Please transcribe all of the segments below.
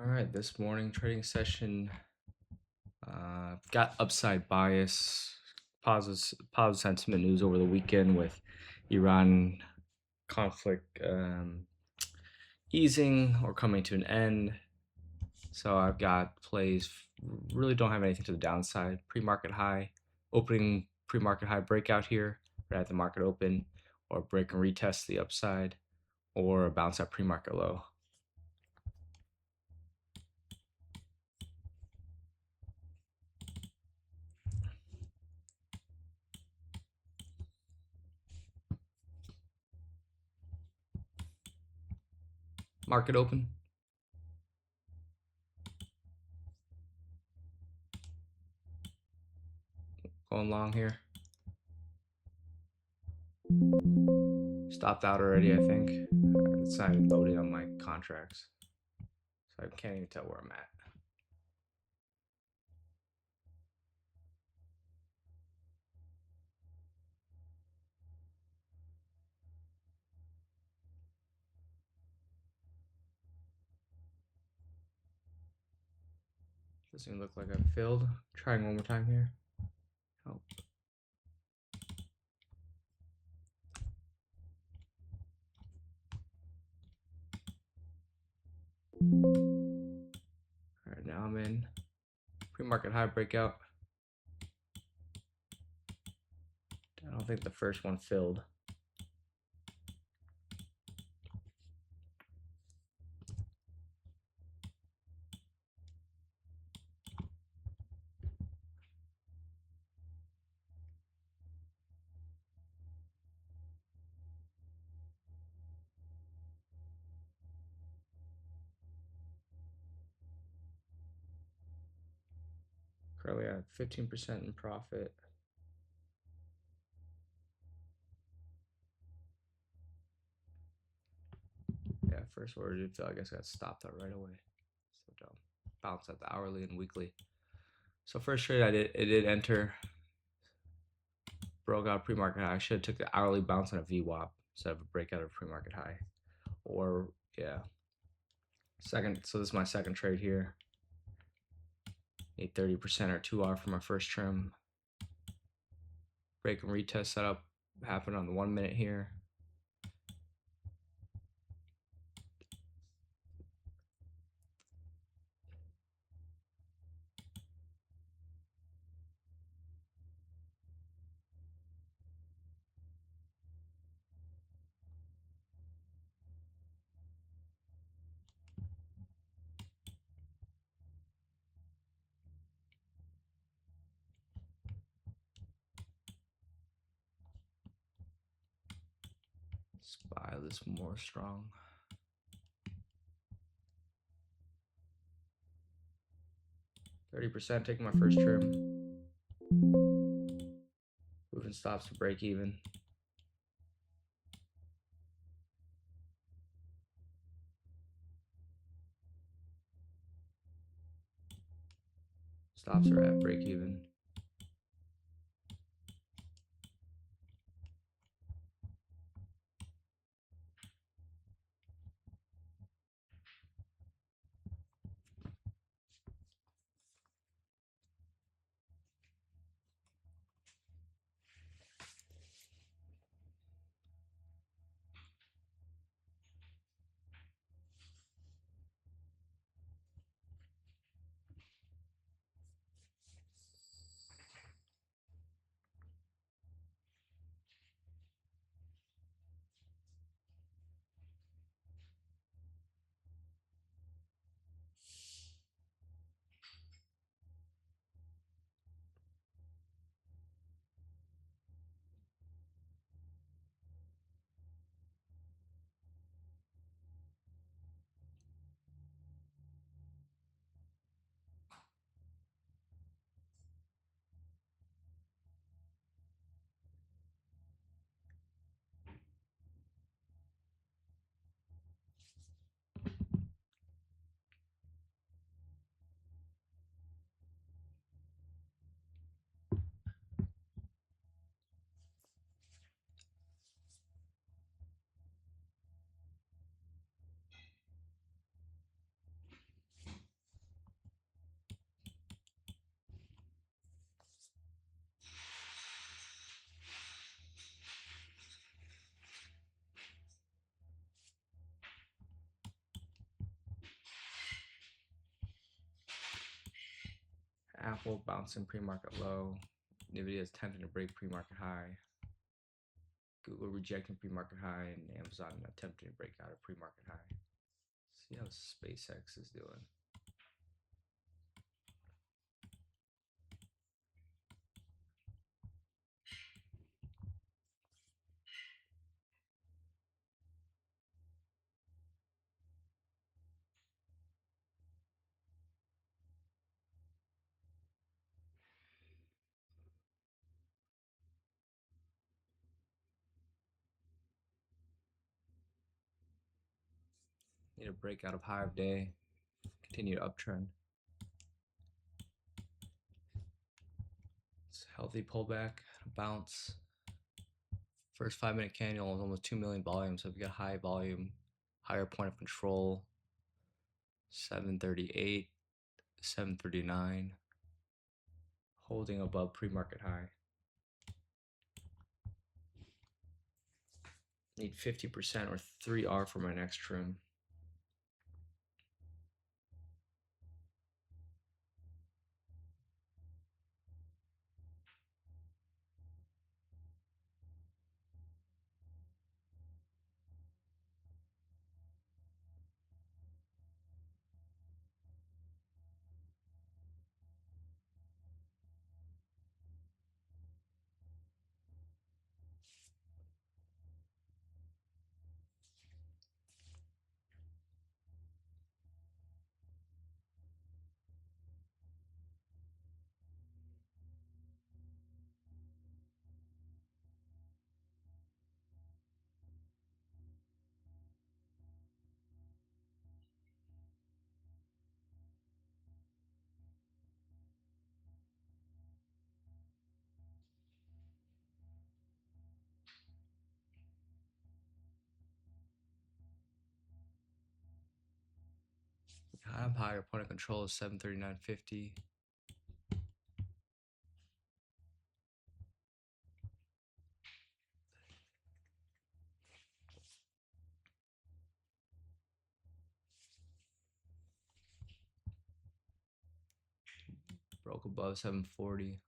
All right, this morning trading session got upside bias, positive sentiment news over the weekend with Iran conflict easing or coming to an end. So I've got plays, really don't have anything to the downside. Pre-market high, opening pre-market high breakout here right at the market open, or break and retest the upside, or bounce at pre-market low. Market open. Going long here. Stopped out already, I think. It's not even loading on my contracts, so I can't even tell where I'm at. Doesn't even look like I've filled. Trying one more time here. Oh. All right, now I'm in pre-market high breakout. I don't think the first one filled. Currently at 15% in profit. Yeah, first order did fill. I guess I got stopped out right away. So dumb. Bounce at the hourly and weekly. So first trade it did enter. Broke out pre-market high. I should have took the hourly bounce on a VWAP instead of a breakout of pre-market high. Or yeah. Second, so this is my second trade here. A 30% or 2R for my first trim. Break and retest setup happened on the 1 minute here. Let's buy this more strong. %, taking my first trim. Moving stops to break even. Stops are at break even. Apple bouncing pre-market low. Nvidia is attempting to break pre-market high. Google rejecting pre-market high, and Amazon attempting to break out a pre-market high. See how SpaceX is doing. Need a breakout of high of day. Continue uptrend. It's a healthy pullback, bounce. First 5-minute candle is almost 2 million volume, so if you got high volume, higher point of control, 738, 739, holding above pre-market high. Need 50% or 3R for my next trim. I have higher point of control is 739.50. Broke above 740.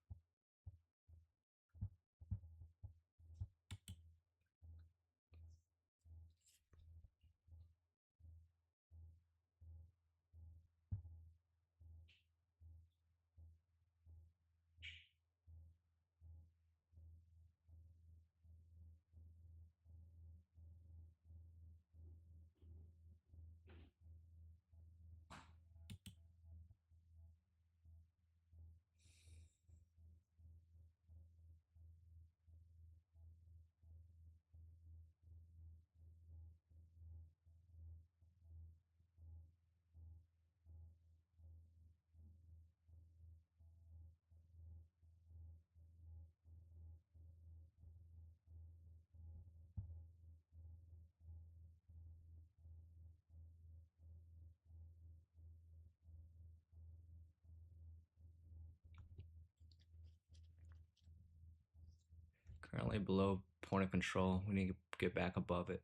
Currently below point of control. We need to get back above it.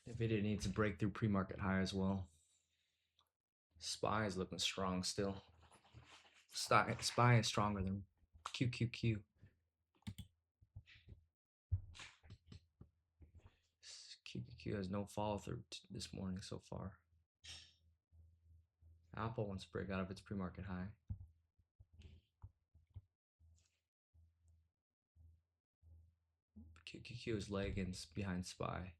Nvidia needs to break through pre-market high as well. SPY is looking strong still. SPY is stronger than QQQ. QQQ has no follow through this morning so far. Apple wants to break out of its pre-market high. QQQ is lagging behind SPY.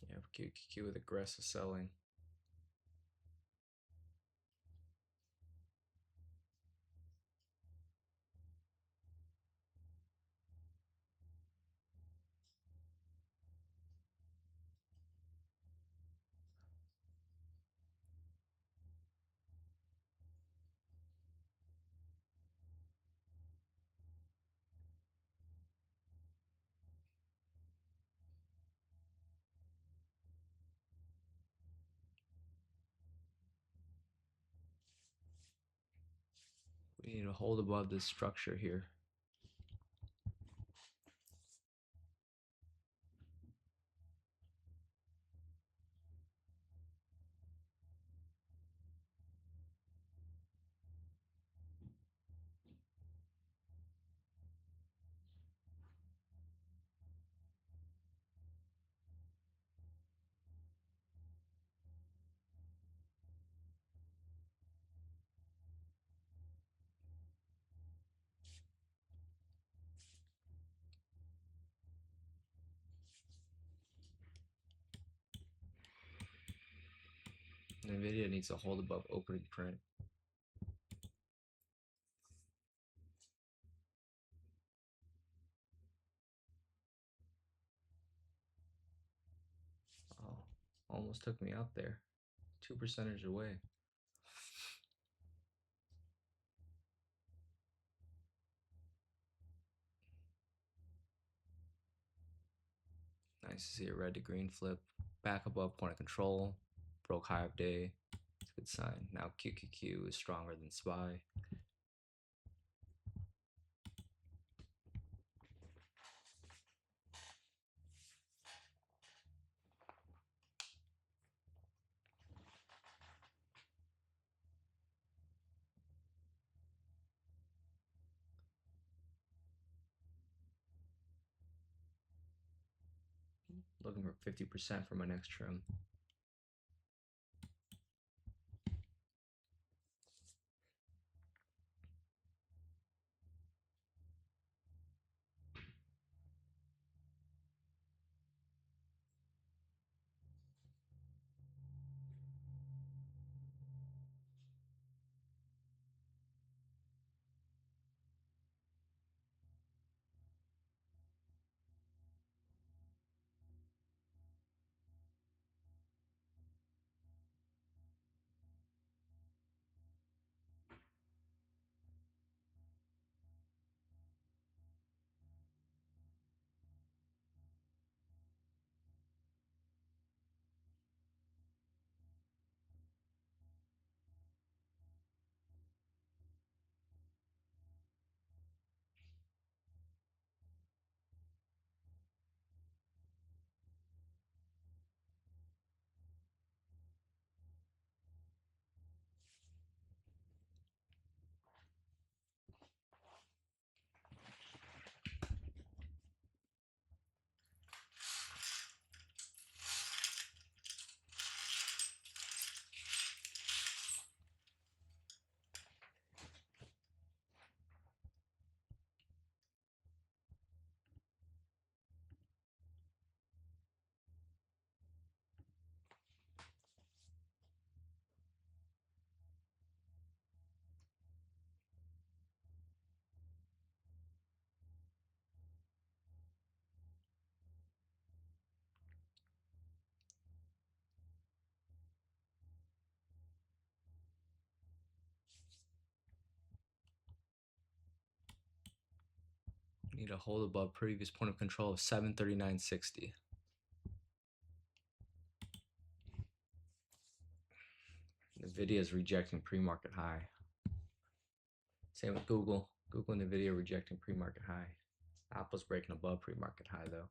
Yeah, QQQ with aggressive selling. We need to hold above this structure here. NVIDIA needs to hold above opening print. Oh, almost took me out there. 2% away. Nice to see a red to green flip. Back above point of control. Broke high of day. It's a good sign. Now QQQ is stronger than SPY. Looking for 50% for my next trim. Need to hold above previous point of control of 739.60. NVIDIA is rejecting pre-market high. Same with Google. Google and NVIDIA rejecting pre-market high. Apple's breaking above pre-market high though.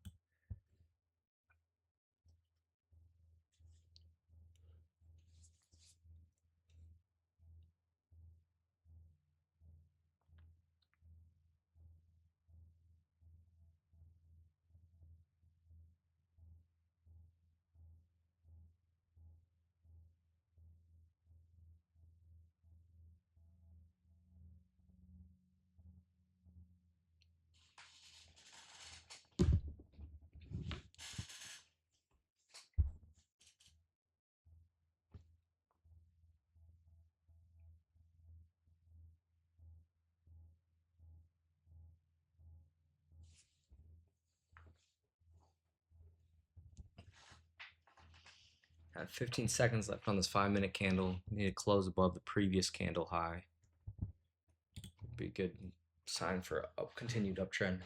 Have 15 seconds left on this 5-minute candle. Need to close above the previous candle high. Be a good sign for a continued uptrend.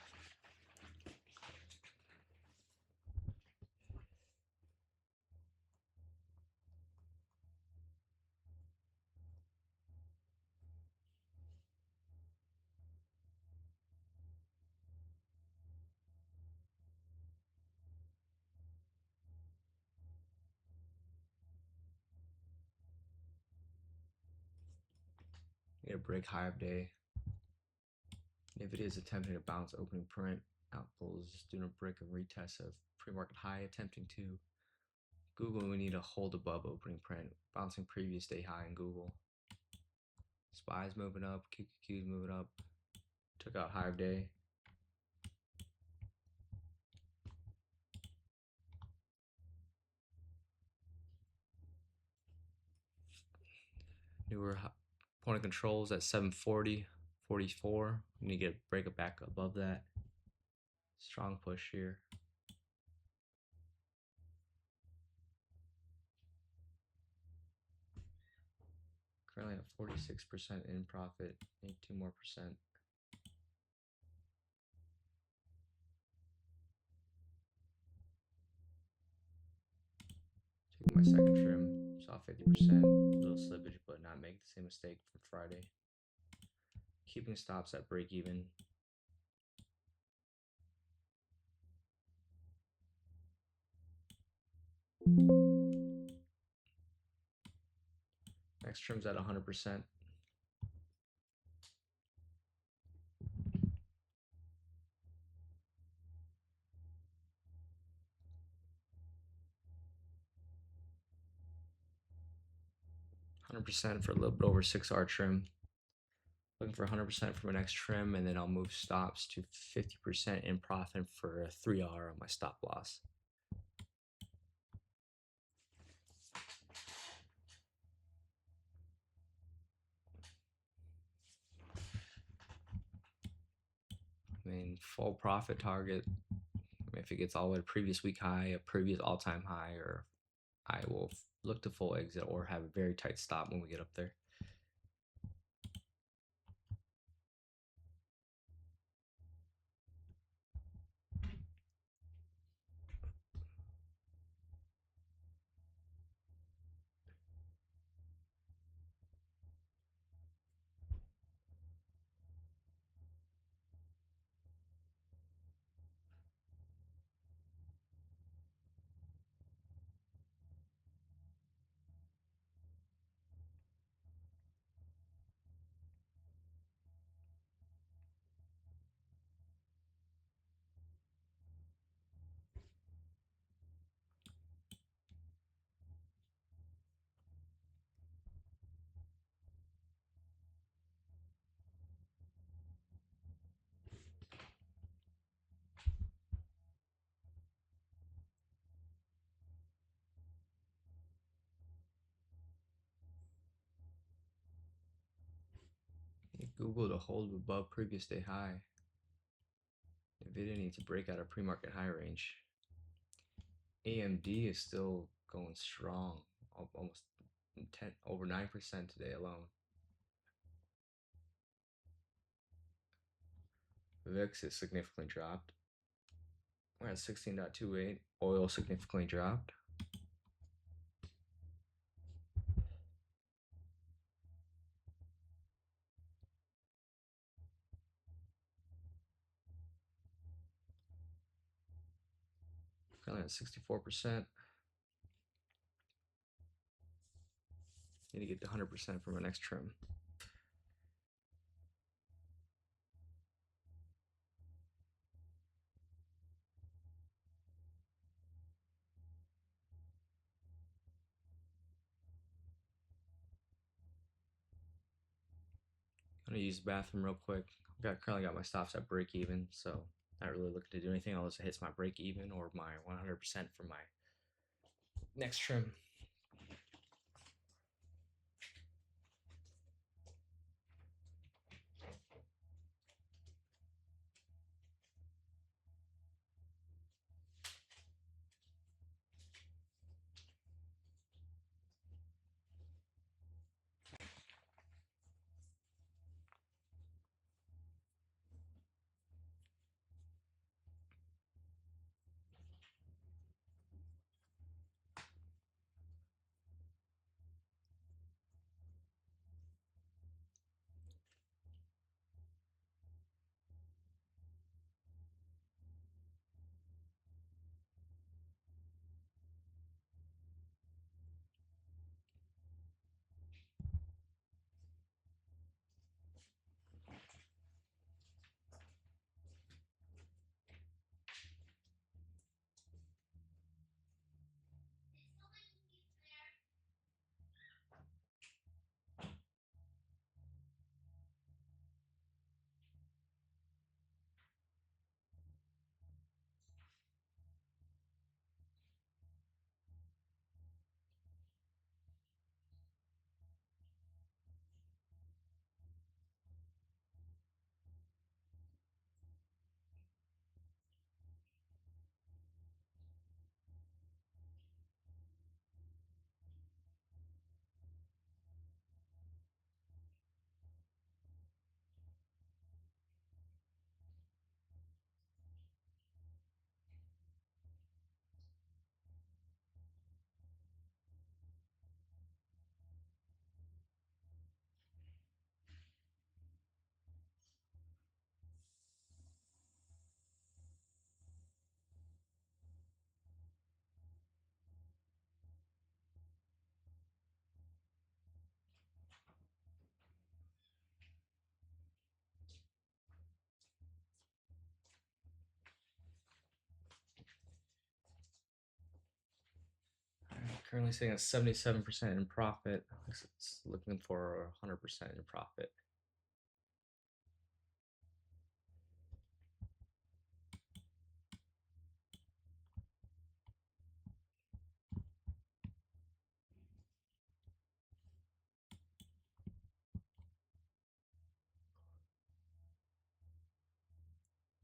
Need a break high of day. NVIDIA is attempting to bounce opening print. Apple is doing a break and retest of pre-market high, attempting to. Google, we need a hold above opening print, bouncing previous day high in Google. SPY's moving up, QQQ's moving up. Took out high of day. Newer point of controls at 740, 44. We need to get break it back above that. Strong push here. Currently at 46% in profit. Need 2 more percent. Taking my second trim. Saw 50%. Little slippage, but not make the same mistake from Friday. Keeping stops at break even. Next trim's at 100%. For a little bit over 6R trim. Looking for 100% for my next trim, and then I'll move stops to 50% in profit for a 3R on my stop loss. I mean, full profit target. If it gets all the way to previous week high, a previous all-time high, or I will look to full exit or have a very tight stop when we get up there. Google to hold above previous day high. NVIDIA needs to break out of pre-market high range. AMD is still going strong, almost over 9% today alone. VIX is significantly dropped. We're at 16.28. Oil significantly dropped. Currently at 64%. Need to get to 100% for my next trim. I'm gonna use the bathroom real quick. Currently got my stops at break even, so not really looking to do anything unless it hits my break even or my 100% for my next trim. Currently sitting at 77% in profit. It's looking for 100% in profit.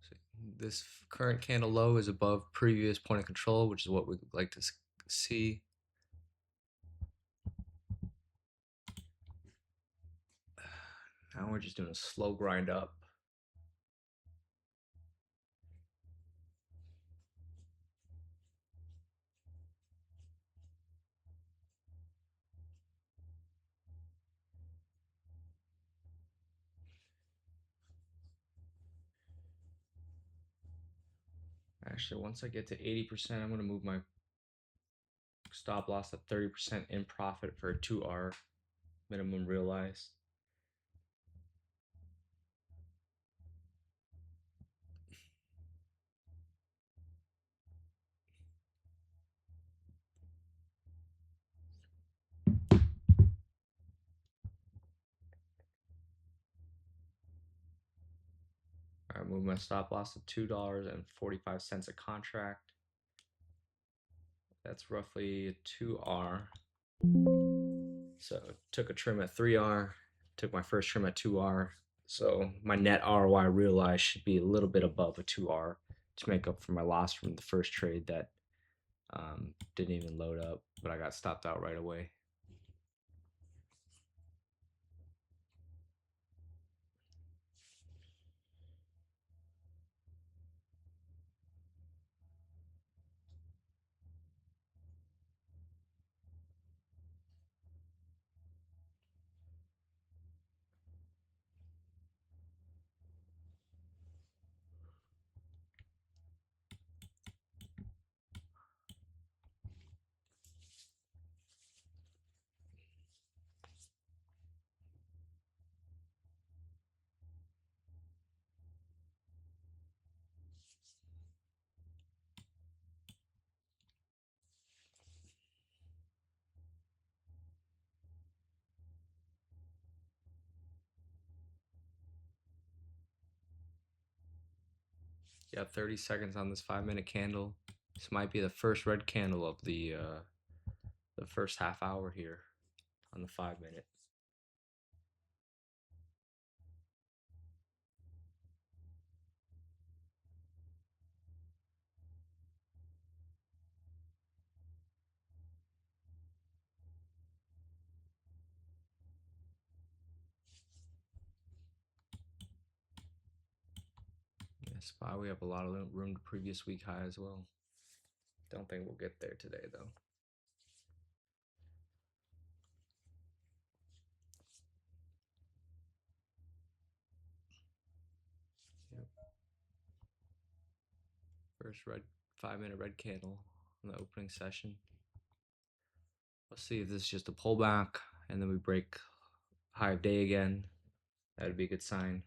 So this current candle low is above previous point of control, which is what we'd like to see. Now we're just doing a slow grind up. Actually, once I get to 80%, I'm going to move my stop loss at 30% in profit for a 2R minimum realized. I move my stop loss to $2.45 a contract. That's roughly a 2R. So took a trim at 3R, took my first trim at 2R. So my net ROI realized should be a little bit above a 2R to make up for my loss from the first trade that didn't even load up, but I got stopped out right away. Yeah, 30 seconds on this 5-minute candle. This might be the first red candle of the first half hour here on the 5-minute. Yeah, SPY, we have a lot of room to previous week high as well. Don't think we'll get there today though. Yep. First red 5-minute red candle in the opening session. Let's see if this is just a pullback and then we break high of day again. That would be a good sign.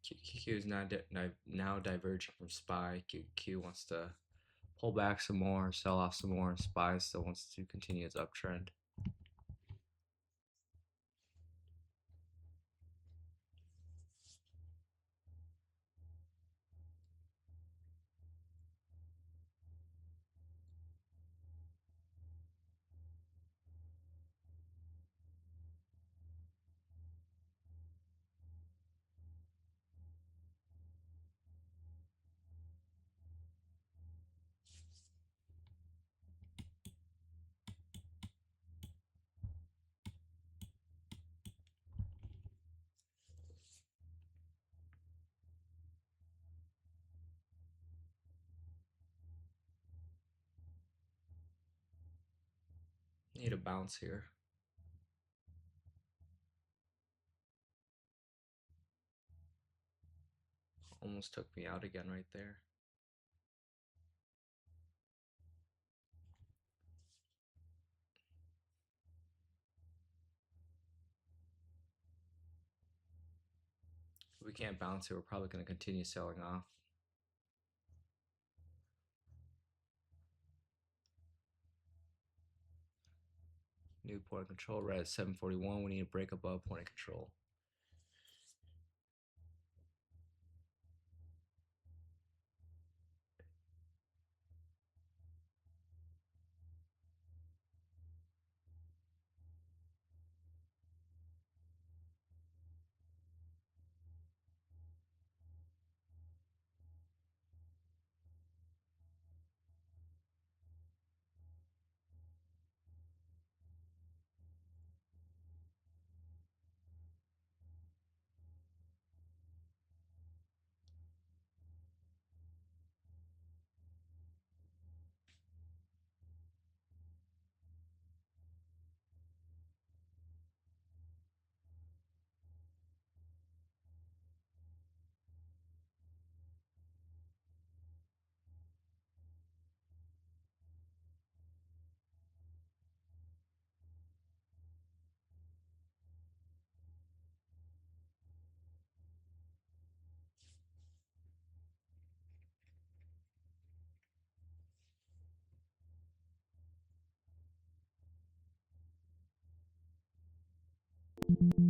QQQ is now diverging from SPY. QQQ wants to pull back some more, sell off some more. SPY still wants to continue its uptrend. Need a bounce here. Almost took me out again right there. If we can't bounce it, we're probably going to continue selling off. New point of control, right at 741. We need to break above point of control.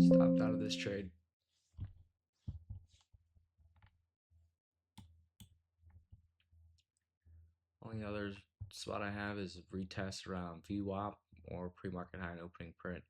Stopped out of this trade. Only other spot I have is retest around VWAP or pre-market high and opening print.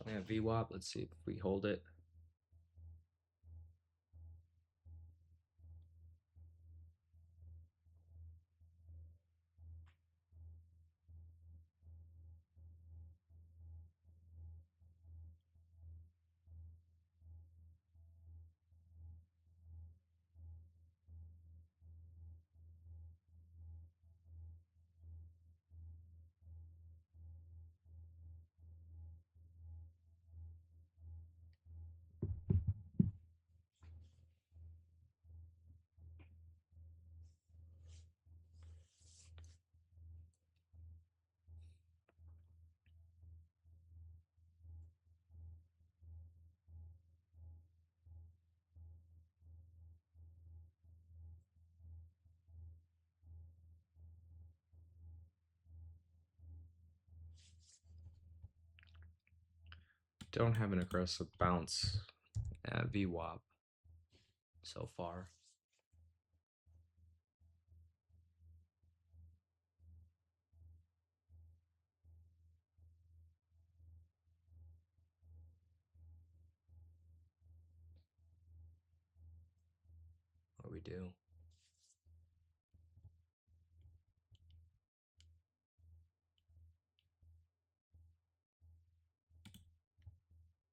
We have VWAP. Let's see if we hold it. Don't have an aggressive bounce at VWAP so far. What do we do?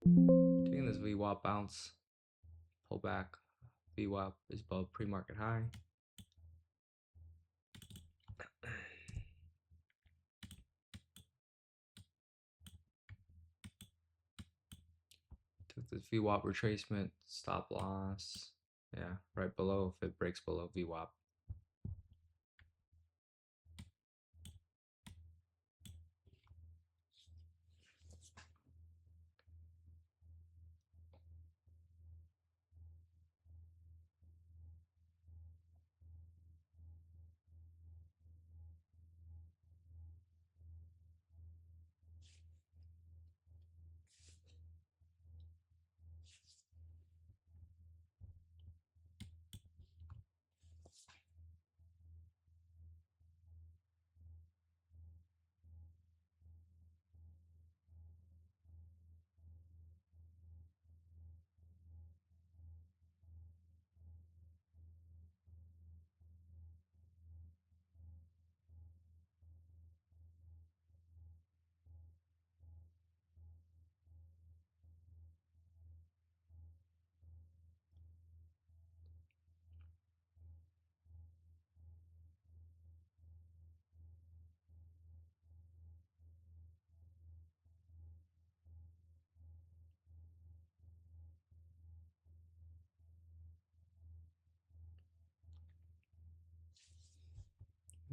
Taking this VWAP bounce, pull back. VWAP is above pre-market high. Took this VWAP retracement, stop loss. Yeah, right below if it breaks below VWAP.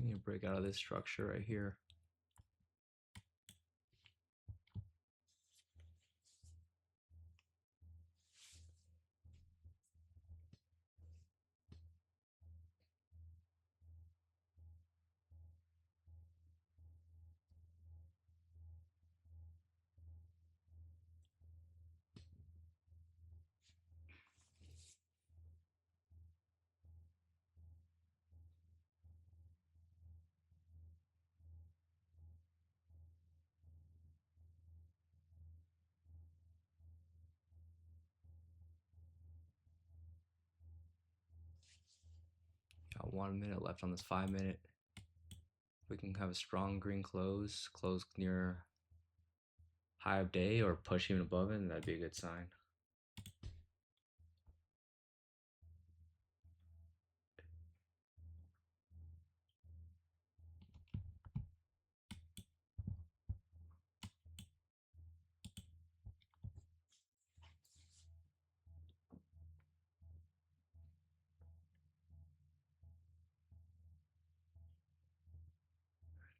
We need to break out of this structure right here. Got 1 minute left on this 5 minute. We can have a strong green close near high of day or push even above it, and that'd be a good sign.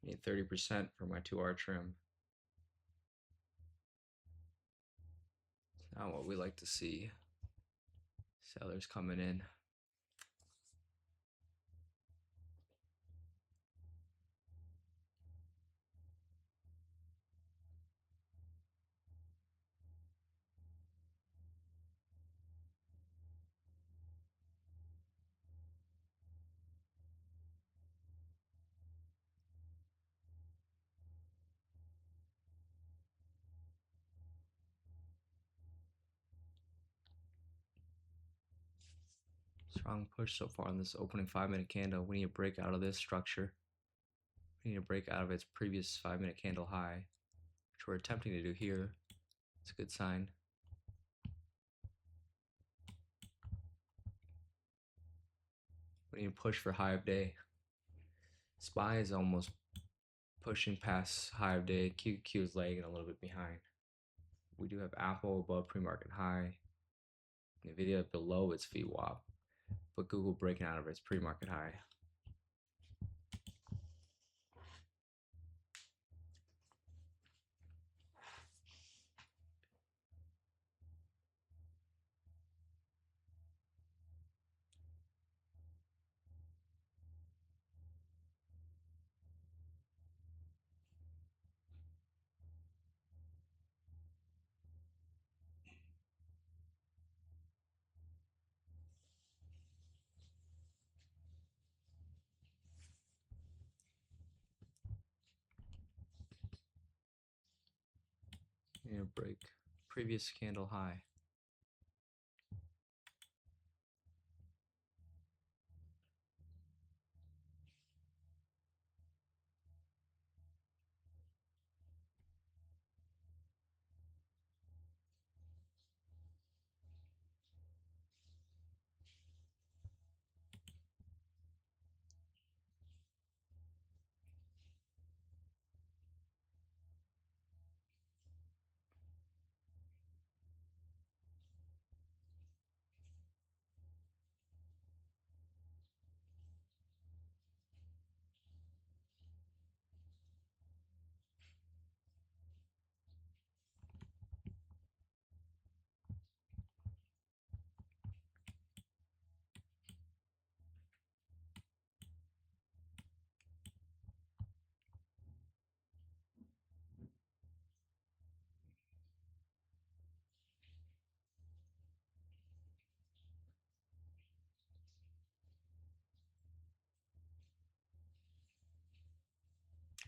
Need 30% for my 2R trim. It's not what we like to see. Sellers coming in. Strong push so far on this opening 5 minute candle. We need to break out of this structure. We need to break out of its previous 5 minute candle high, which we're attempting to do here. It's a good sign. We need to push for high of day. SPY is almost pushing past high of day. QQQ is lagging a little bit behind. We do have Apple above pre-market high, Nvidia below its VWAP, but Google breaking out of its pre-market high. Need to break previous candle high.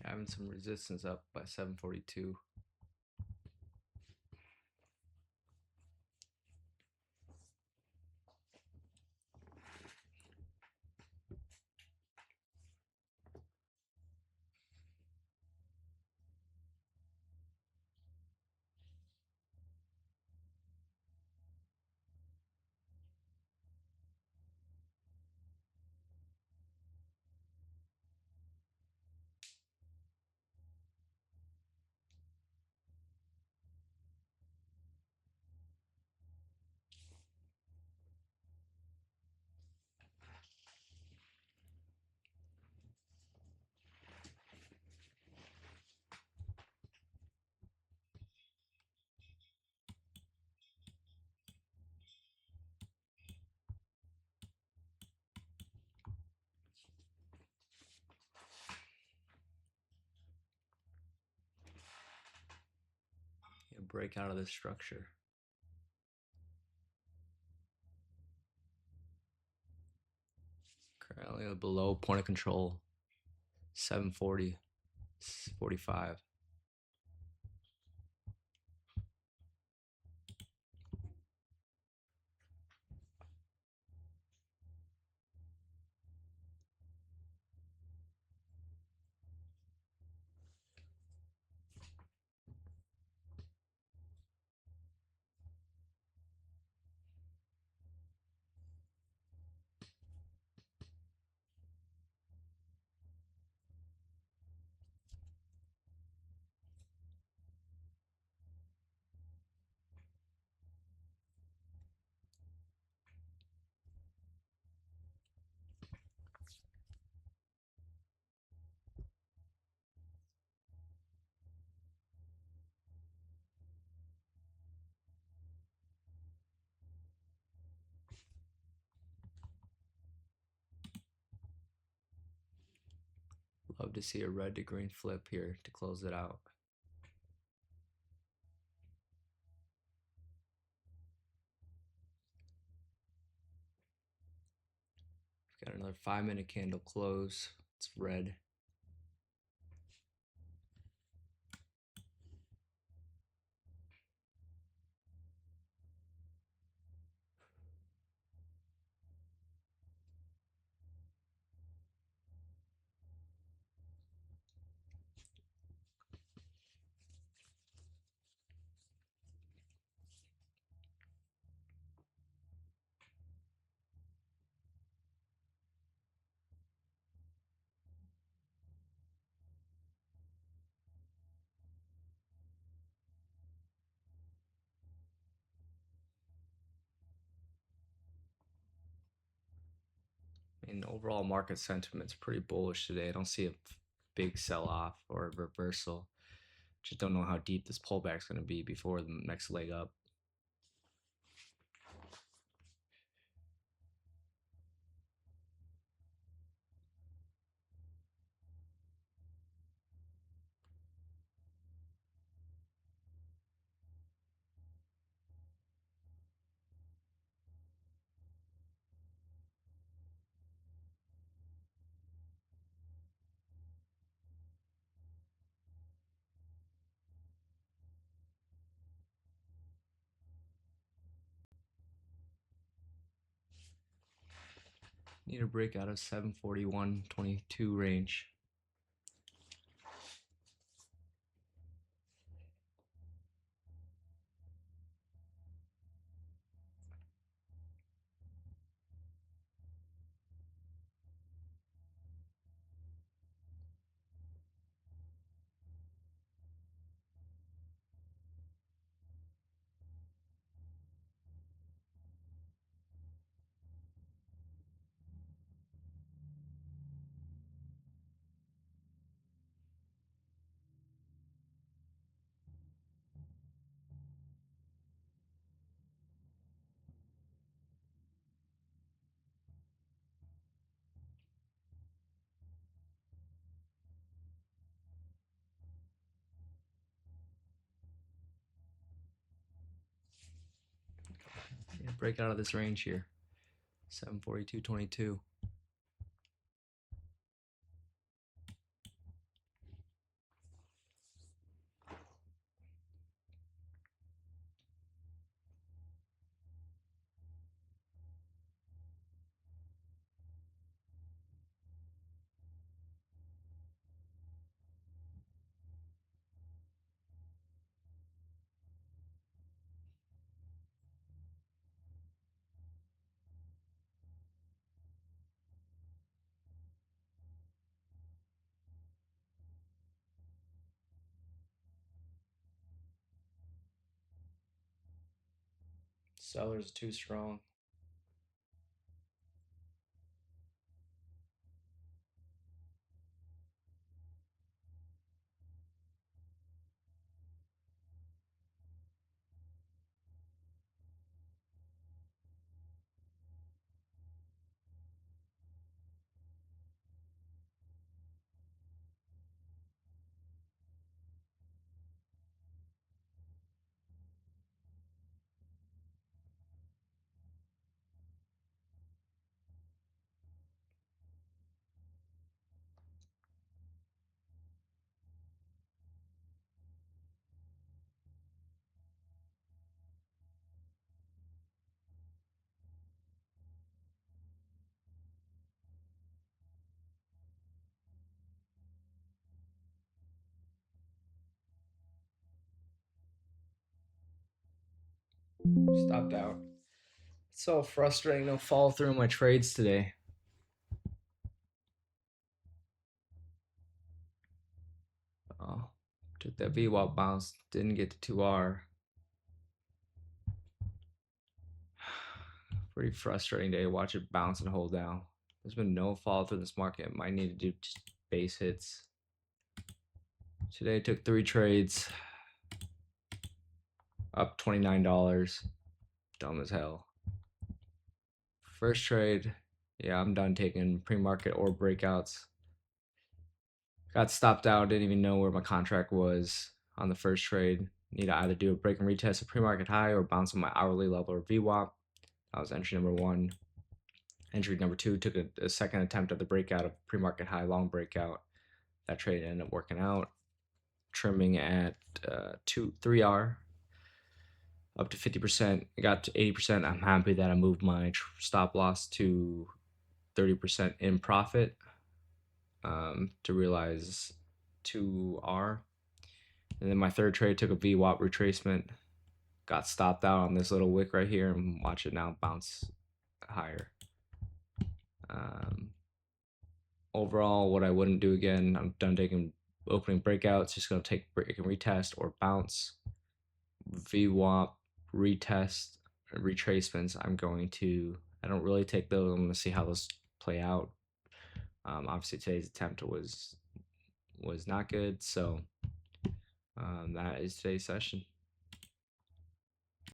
Having some resistance up by 742. break out of this structure. Currently below point of control, 740, 45. Love to see a red to green flip here to close it out. Got another 5-minute candle close. It's red. And overall market sentiment's pretty bullish today. I don't see a big sell-off or a reversal. Just don't know how deep this pullback's going to be before the next leg up. Need a break out of 741.22 range. Yeah, break out of this range here. 742.22. Sellers too strong. Stopped out. It's so frustrating. No follow through on my trades today. Oh, took that VWAP bounce. Didn't get to 2R. Pretty frustrating day. Watch it bounce and hold down. There's been no follow through this market. Might need to do just base hits. Today took 3 trades. Up $29. Dumb as hell. First trade. Yeah, I'm done taking pre-market or breakouts. Got stopped out. Didn't even know where my contract was on the first trade. Need to either do a break and retest a pre-market high or bounce on my hourly level or VWAP. That was entry number 1. Entry number 2 took a second attempt at the breakout of pre-market high long breakout. That trade ended up working out. Trimming at 3R up to 50%. I got to 80%. I'm happy that I moved my stop loss to 30% in profit to realize 2R. And then my third trade took a VWAP retracement. Got stopped out on this little wick right here and watch it now bounce higher. Overall, what I wouldn't do again, I'm done taking opening breakouts. Just going to take break and retest or bounce. VWAP, retest, retracements. I don't really take those. I'm going to see how those play out. Obviously, today's attempt was not good. So that is today's session.